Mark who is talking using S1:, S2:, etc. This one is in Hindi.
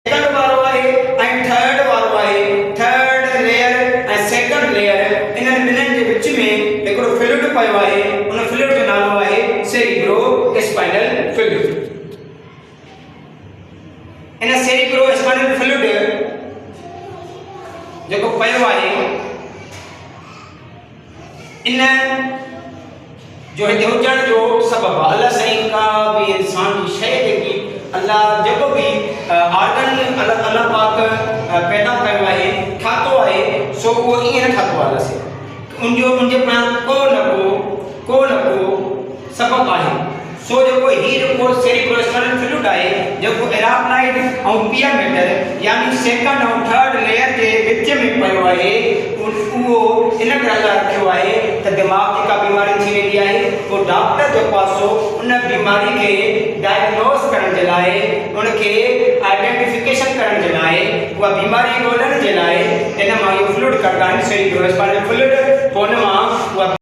S1: सेकंड वारो आहे ऐं थर्ड वारो आहे। थर्ड लेयर ऐं सेकंड लेयर इन्हनि ॿिन्हिनि जे विच में हिकिड़ो फ्लूइड पियो आहे। उन फ्लूइड जो नालो आहे सेरिब्रो स्पाइनल फ्लूइड। इन सेरिब्रो स्पाइनल फ्लूइड जेको पियो आहे इन जो हिते हुजण जो सबबु अल्लाह साईं का भी इंसान की शइ जेकी अल्लाह जेको भी ऑर्गन अल्लाह पाक पैदा कयो आहे ठातो आहे सो उहो ईअं न ठातो आहे अल्लाह साईं। उनजे पाण को न को सबबु आहे। सो जेको हीउ जेको सेरिब्रो स्पाइनल फ्लूइड आहे जेको एराक्नॉइड ऐं पिया मैटर यानी सेकंड ऐं थर्ड लेयर जे विच में पियो आहे उहो इन करे अल्लाह रखियो आहे त दिमाग़ जी का बीमारी थी वेंदी आहे पोइ डॉक्टर जो पासो उन बीमारी खे डायग्नोस करण जे लाइ उनखे आइडेंटिफिकेशन करण जे लाइ उहा बीमारी ॻोल्हण जे लाइ इन मां इहो फ्लूइड कढंदा आहिनि सेरिब्रो स्पाइनल फ्लूइड।